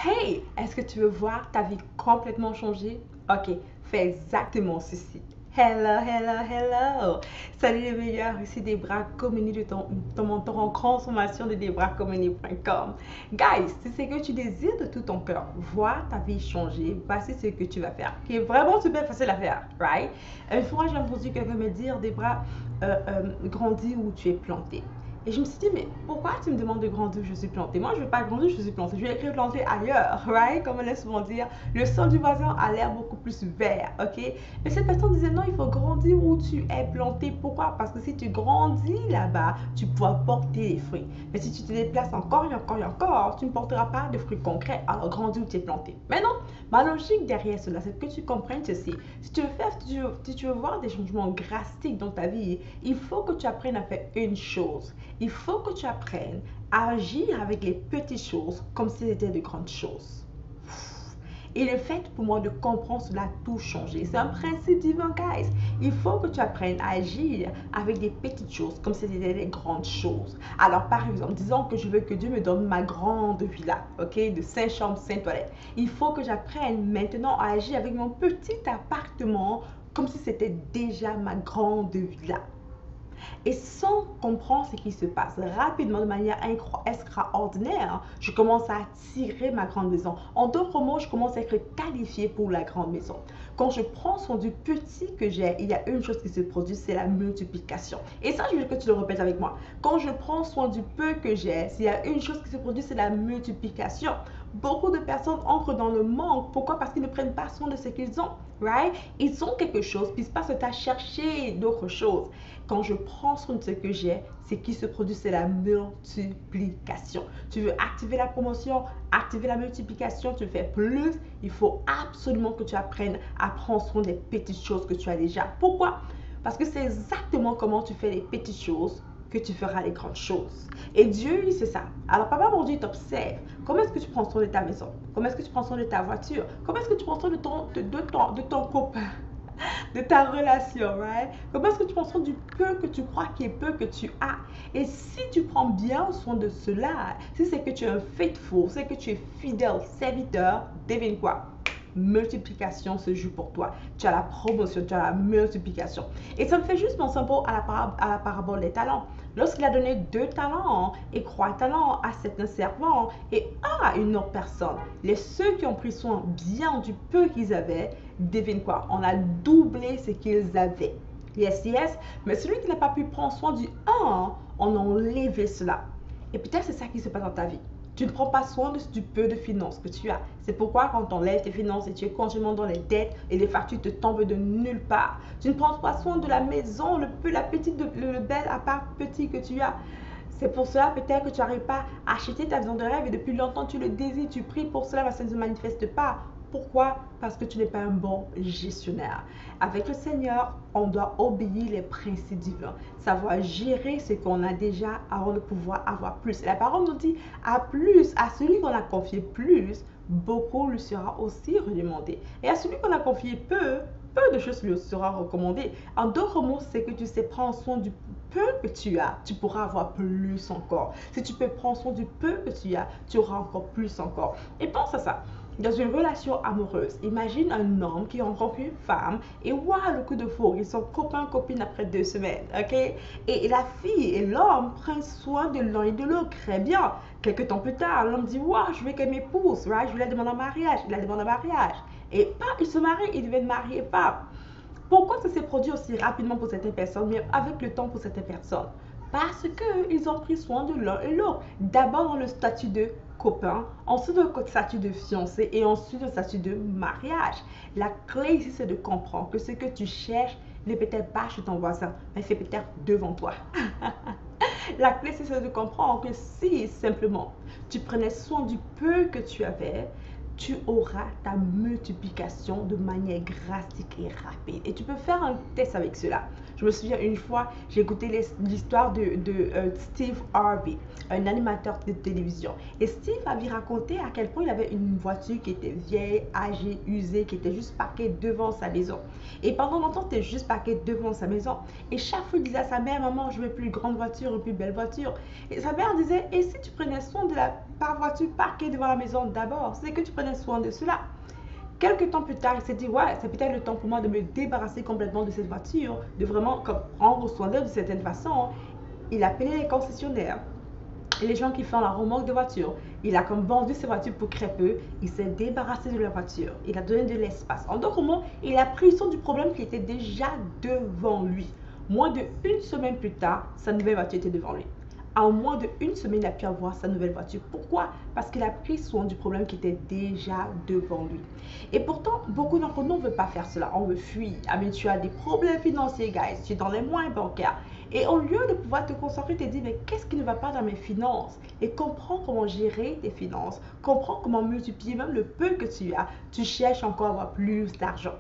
Hey, est-ce que tu veux voir ta vie complètement changer? Ok, fais exactement ceci. Hello, hello, hello. Salut les meilleurs, ici Debra Comini de ton mentor en transformation de debracomini.com. Guys, si c'est que tu désires de tout ton cœur voir ta vie changer, voici ce que tu vas faire, qui est vraiment super facile à faire, right? Une fois, j'ai entendu quelqu'un me dire, Debra, grandis où tu es planté. Et je me suis dit, mais pourquoi tu me demandes de grandir où je suis plantée? Moi, je ne veux pas grandir où je suis plantée. Je vais écrire planter ailleurs, right? Comme on laisse souvent dire, le sol du voisin a l'air beaucoup plus vert, ok? Mais cette personne disait, non, il faut grandir où tu es planté. Pourquoi? Parce que si tu grandis là-bas, tu pourras porter les fruits. Mais si tu te déplaces encore et encore et encore, tu ne porteras pas de fruits concrets. Alors, grandis où tu es planté. Maintenant, ma logique derrière cela, c'est que tu comprennes ceci. Si tu veux faire, si tu veux voir des changements drastiques dans ta vie, il faut que tu apprennes à faire une chose. Il faut que tu apprennes à agir avec les petites choses comme si c'était de grandes choses. Et le fait pour moi de comprendre cela a tout changé. C'est un principe divin, guys. Il faut que tu apprennes à agir avec des petites choses comme si c'était des grandes choses. Alors, par exemple, disons que je veux que Dieu me donne ma grande villa, ok, de 5 chambres, 5 toilettes. Il faut que j'apprenne maintenant à agir avec mon petit appartement comme si c'était déjà ma grande villa. Et sans comprendre ce qui se passe rapidement, de manière extraordinaire, je commence à attirer ma grande maison. En d'autres mots, je commence à être qualifiée pour la grande maison. Quand je prends soin du petit que j'ai, il y a une chose qui se produit, c'est la multiplication. Et ça, je veux que tu le répètes avec moi. Quand je prends soin du peu que j'ai, s'il y a une chose qui se produit, c'est la multiplication. Beaucoup de personnes entrent dans le manque. Pourquoi? Parce qu'ils ne prennent pas soin de ce qu'ils ont. Right? Ils ont quelque chose, puis ils passent à chercher d'autres choses. Quand je prends soin de ce que j'ai, ce qui se produit, c'est la multiplication. Tu veux activer la promotion, activer la multiplication, tu fais plus. Il faut absolument que tu apprennes à prendre soin des petites choses que tu as déjà. Pourquoi? Parce que c'est exactement comment tu fais les petites choses que tu feras les grandes choses. Et Dieu, c'est ça. Alors, Papa, mon Dieu, t'observe. Comment est-ce que tu prends soin de ta maison? Comment est-ce que tu prends soin de ta voiture? Comment est-ce que tu prends soin de ton copain? De ta relation, right? Comment est-ce que tu prends soin du peu que tu crois qui est peu que tu as? Et si tu prends bien soin de cela, si c'est que tu es un faithful, c'est que tu es fidèle serviteur, devine quoi? Multiplication se joue pour toi. Tu as la promotion, tu as la multiplication. Et ça me fait juste penser un peu à la parabole des talents. Lorsqu'il a donné 2 talents et 3 talents à certains servants et un à une autre personne, ceux qui ont pris soin bien du peu qu'ils avaient, devine quoi? On a doublé ce qu'ils avaient. Yes, yes. Mais celui qui n'a pas pu prendre soin du un, on a enlevé cela. Et peut-être c'est ça qui se passe dans ta vie. Tu ne prends pas soin du peu de finances que tu as. C'est pourquoi quand on lève tes finances et tu es continuellement dans les dettes et les factures te tombent de nulle part. Tu ne prends pas soin de la maison, le bel appart petit que tu as. C'est pour cela peut-être que tu n'arrives pas à acheter ta maison de rêve et depuis longtemps tu le désires, tu pries pour cela, mais ça ne se manifeste pas. Pourquoi? Parce que tu n'es pas un bon gestionnaire. Avec le Seigneur, on doit obéir les principes divins, savoir gérer ce qu'on a déjà avant de pouvoir avoir plus. Et la parole nous dit, à plus, à celui qu'on a confié plus, beaucoup lui sera aussi redemandé. Et à celui qu'on a confié peu de choses lui sera recommandé. En d'autres mots, c'est que tu sais prendre soin du peu que tu as, tu pourras avoir plus encore. Si tu peux prendre soin du peu que tu as, tu auras encore plus encore. Et pense à ça. Dans une relation amoureuse, imagine un homme qui rencontre une femme et waouh, le coup de foudre, ils sont copains-copines après 2 semaines, ok? Et la fille et l'homme prennent soin de l'un et de l'autre très bien. Quelques temps plus tard, l'homme dit waouh, je veux qu'elle m'épouse, right? Je lui demande en mariage, il la demande en mariage. Et pas, ils se marient, ils deviennent mariés, pas. Pourquoi ça s'est produit aussi rapidement pour certaines personnes, mais avec le temps pour certaines personnes? Parce qu'ils ont pris soin de l'un et l'autre. D'abord dans le statut de copain, ensuite dans le statut de fiancé et ensuite le statut de mariage. La clé ici, c'est de comprendre que ce que tu cherches n'est peut-être pas chez ton voisin, mais c'est peut-être devant toi. La clé, c'est de comprendre que si simplement tu prenais soin du peu que tu avais, tu auras ta multiplication de manière drastique et rapide. Et tu peux faire un test avec cela. Je me souviens une fois, j'ai écouté l'histoire de Steve Harvey, un animateur de télévision. Et Steve avait raconté à quel point il avait une voiture qui était vieille, âgée, usée, qui était juste parquée devant sa maison. Et pendant longtemps, c'était juste parquée devant sa maison. Et chaque fois, il disait à sa mère, maman, je veux plus grande voiture, une plus belle voiture. Et sa mère disait, et si tu prenais soin de la par voiture parquée devant la maison d'abord. C'est que tu prenais soin de cela. Quelques temps plus tard, il s'est dit, ouais, c'est peut-être le temps pour moi de me débarrasser complètement de cette voiture, de vraiment comme, prendre soin d'elle de certaine façon. Il a appelé les concessionnaires et les gens qui font la remorque de voitures. Il a comme vendu ses voitures pour très peu. Il s'est débarrassé de la voiture. Il a donné de l'espace. En d'autres mots, il a pris soin du problème qui était déjà devant lui. Moins d'une semaine plus tard, sa nouvelle voiture était devant lui. En moins d'une semaine, il a pu avoir sa nouvelle voiture. Pourquoi? Parce qu'il a pris soin du problème qui était déjà devant lui. Et pourtant, beaucoup d'entre nous ne veulent pas faire cela. On veut fuir. Ah, mais tu as des problèmes financiers, guys. Tu es dans les moyens bancaires. Et au lieu de pouvoir te concentrer, te dire, mais qu'est-ce qui ne va pas dans mes finances? Et comprends comment gérer tes finances. Comprends comment multiplier même le peu que tu as. Tu cherches encore à avoir plus d'argent.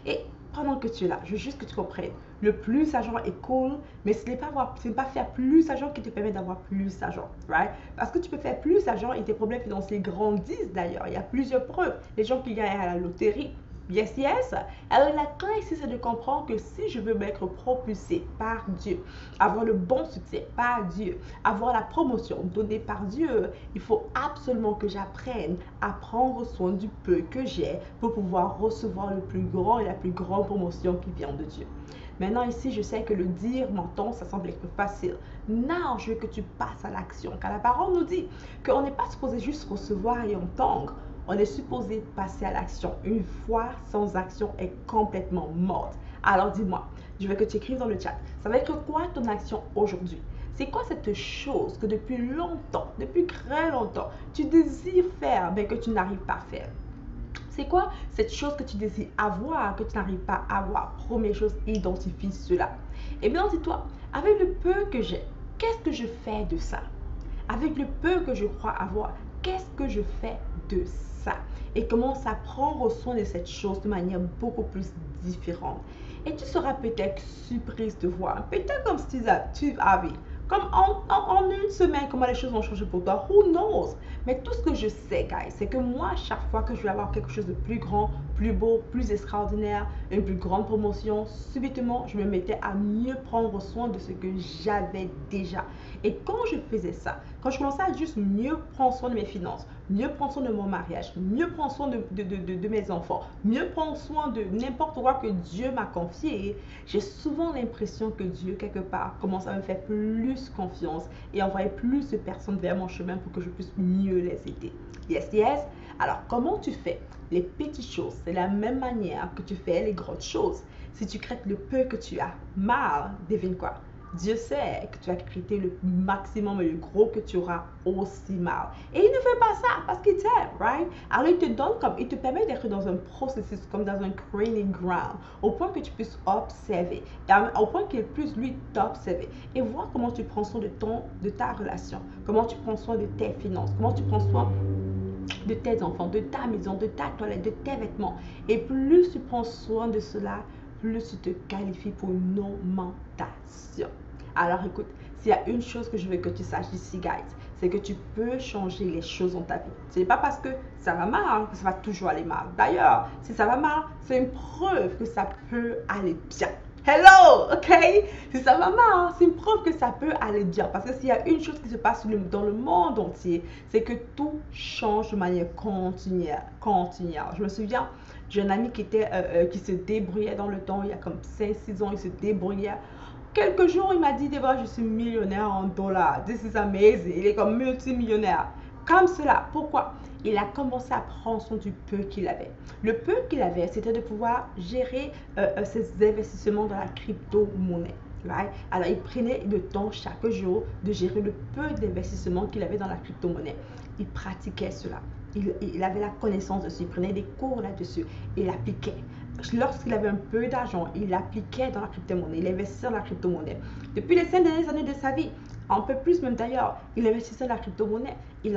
Et pendant que tu es là, je veux juste que tu comprennes. Le plus d'argent est cool, mais ce n'est pas faire plus d'argent qui te permet d'avoir plus d'argent, right? Parce que tu peux faire plus d'argent et tes problèmes financiers grandissent d'ailleurs. Il y a plusieurs preuves. Les gens qui gagnent à la loterie. Yes, yes. Alors la clé ici, c'est de comprendre que si je veux m'être propulsé par Dieu, avoir le bon succès par Dieu, avoir la promotion donnée par Dieu, il faut absolument que j'apprenne à prendre soin du peu que j'ai pour pouvoir recevoir le plus grand et la plus grande promotion qui vient de Dieu. Maintenant ici, je sais que le dire menton, ça semble être facile. Non, je veux que tu passes à l'action, car la parole nous dit qu'on n'est pas supposé juste recevoir et entendre. On est supposé passer à l'action. Une foi sans action est complètement morte. Alors dis-moi, je veux que tu écrives dans le chat. Ça va être quoi ton action aujourd'hui? C'est quoi cette chose que depuis longtemps, depuis très longtemps, tu désires faire mais que tu n'arrives pas à faire? C'est quoi cette chose que tu désires avoir, que tu n'arrives pas à avoir? Première chose, identifie cela. Et bien, dis-toi, avec le peu que j'ai, qu'est-ce que je fais de ça? Avec le peu que je crois avoir, qu'est-ce que je fais de ça? Et commence à prendre soin de cette chose de manière beaucoup plus différente. Et tu seras peut-être surprise de voir, peut-être comme si tu avais, comme en une semaine, comment les choses vont changer pour toi. Who knows? Mais tout ce que je sais, guys, c'est que moi, chaque fois que je vais avoir quelque chose de plus grand, plus beau, plus extraordinaire, une plus grande promotion, subitement, je me mettais à mieux prendre soin de ce que j'avais déjà. Et quand je faisais ça, quand je commençais à juste mieux prendre soin de mes finances, mieux prendre soin de mon mariage, mieux prendre soin de mes enfants, mieux prendre soin de n'importe quoi que Dieu m'a confié, j'ai souvent l'impression que Dieu, quelque part, commence à me faire plus confiance et envoyer plus de personnes vers mon chemin pour que je puisse mieux les aider. Yes, yes. Alors, comment tu fais les petites choses? C'est la même manière que tu fais les grandes choses. Si tu crées le peu que tu as mal, devine quoi? Dieu sait que tu vas critiquer le maximum et le gros que tu auras aussi mal. Et il ne fait pas ça parce qu'il t'aime, right? Alors il te donne il te permet d'être dans un processus, comme dans un training ground, au point que tu puisses observer, au point qu'il puisse lui t'observer et voir comment tu prends soin de ta relation, comment tu prends soin de tes finances, comment tu prends soin de tes enfants, de ta maison, de ta toilette, de tes vêtements. Et plus tu prends soin de cela, plus tu te qualifies pour une augmentation. Alors écoute, s'il y a une chose que je veux que tu saches ici, guys, c'est que tu peux changer les choses dans ta vie. Ce n'est pas parce que ça va mal que ça va toujours aller mal. D'ailleurs, si ça va mal, c'est une preuve que ça peut aller bien. Hello, ok? Si ça va mal, c'est une preuve que ça peut aller bien. Parce que s'il y a une chose qui se passe dans le monde entier, c'est que tout change de manière continuelle. Je me souviens, j'ai un ami qui se débrouillait dans le temps, il y a comme 5-6 ans, il se débrouillait. Quelques jours, il m'a dit, Déborah, je suis millionnaire en dollars. This is amazing. Il est comme multimillionnaire. Comme cela. Pourquoi? Il a commencé à prendre soin du peu qu'il avait. Le peu qu'il avait, c'était de pouvoir gérer ses investissements dans la crypto-monnaie. Right? Alors, il prenait le temps chaque jour de gérer le peu d'investissement qu'il avait dans la crypto-monnaie. Il pratiquait cela. Il avait la connaissance dessus. Il prenait des cours là-dessus. Il appliquait. Lorsqu'il avait un peu d'argent, il l'appliquait dans la crypto-monnaie. Il investissait dans la crypto-monnaie. Depuis les 5 dernières années de sa vie, un peu plus même d'ailleurs, il investissait dans la crypto-monnaie. Il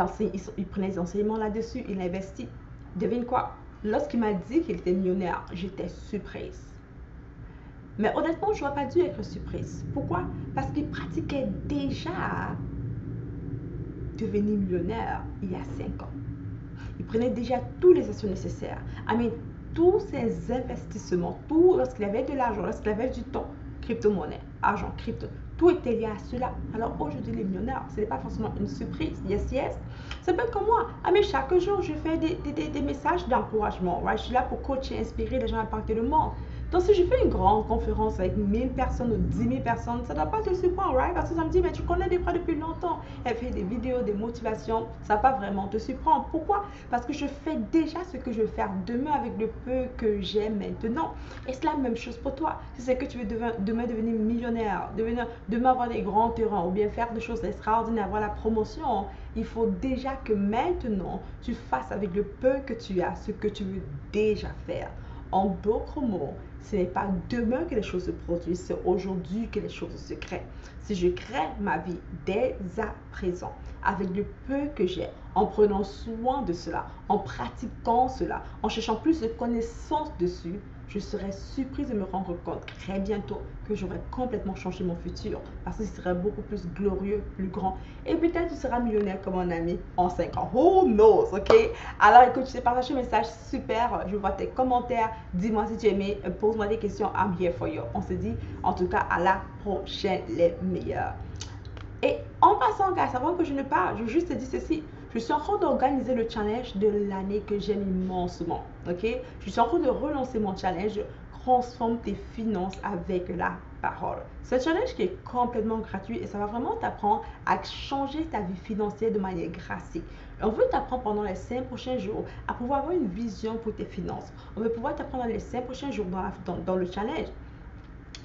prenait des enseignements là-dessus. Il investit. Devine quoi? Lorsqu'il m'a dit qu'il était millionnaire, j'étais surprise. Mais honnêtement, je n'aurais pas dû être surprise. Pourquoi? Parce qu'il pratiquait déjà devenir millionnaire il y a 5 ans. Il prenait déjà tous les actions nécessaires. Tous ses investissements, lorsqu'il avait de l'argent, lorsqu'il avait du temps, crypto-monnaie, argent, crypto, Tout était lié à cela. Alors aujourd'hui, les millionnaires, ce n'est pas forcément une surprise. Yes, yes. C'est pas comme moi. Ah, mais chaque jour, je fais des messages d'encouragement. Right? Je suis là pour coacher, inspirer les gens à partir du monde. Donc, si je fais une grande conférence avec 1000 personnes ou 10 000 personnes, ça ne doit pas te surprendre, right? Parce que ça me dit, mais tu connais des fois depuis longtemps. Elle fait des vidéos, des motivations. Ça ne va pas vraiment te surprendre. Pourquoi? Parce que je fais déjà ce que je veux faire demain avec le peu que j'ai maintenant. Et c'est la même chose pour toi. Si c'est que tu veux demain devenir millionnaire, demain avoir des grands terrains ou bien faire des choses extraordinaires, avoir la promotion, il faut déjà que maintenant, tu fasses avec le peu que tu as ce que tu veux déjà faire. En d'autres mots, ce n'est pas demain que les choses se produisent, c'est aujourd'hui que les choses se créent. Si je crée ma vie dès à présent, avec le peu que j'ai, en prenant soin de cela, en pratiquant cela, en cherchant plus de connaissances dessus, je serai surprise de me rendre compte très bientôt que j'aurai complètement changé mon futur parce que ce serait beaucoup plus glorieux, plus grand. Et peut-être tu seras millionnaire comme mon ami en 5 ans. Who knows, ok? Alors écoute, je t'ai partagé un message super. Je vois tes commentaires. Dis-moi si tu as aimé. Pose-moi des questions. I'm here for you. On se dit en tout cas à la prochaine, les meilleurs. Et en passant, gars, avant que je ne parle, je veux juste te dire ceci. Je suis en train d'organiser le challenge de l'année que j'aime immensement. Ok? Je suis en train de relancer mon challenge. Transforme tes finances avec la parole. C'est un challenge qui est complètement gratuit et ça va vraiment t'apprendre à changer ta vie financière de manière drastique. On veut t'apprendre pendant les 5 prochains jours à pouvoir avoir une vision pour tes finances. On veut pouvoir t'apprendre dans les 5 prochains jours dans le challenge.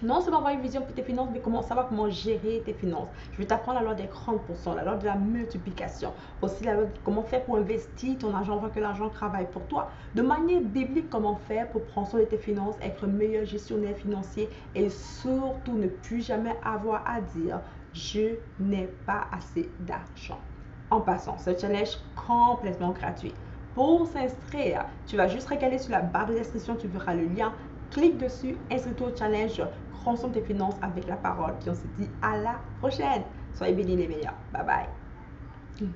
Non seulement avoir une vision pour tes finances, mais comment savoir comment gérer tes finances. Je vais t'apprendre la loi des 30%, la loi de la multiplication. Aussi la loi de comment faire pour investir ton argent, afin que l'argent travaille pour toi. De manière biblique, comment faire pour prendre soin de tes finances, être meilleur gestionnaire financier et surtout ne plus jamais avoir à dire « je n'ai pas assez d'argent ». En passant, ce challenge complètement gratuit. Pour s'inscrire, tu vas juste regarder sur la barre de description, tu verras le lien. Clique dessus, inscris-toi au challenge, transforme tes finances avec la parole. Puis on se dit à la prochaine. Soyez bénis les meilleurs. Bye bye.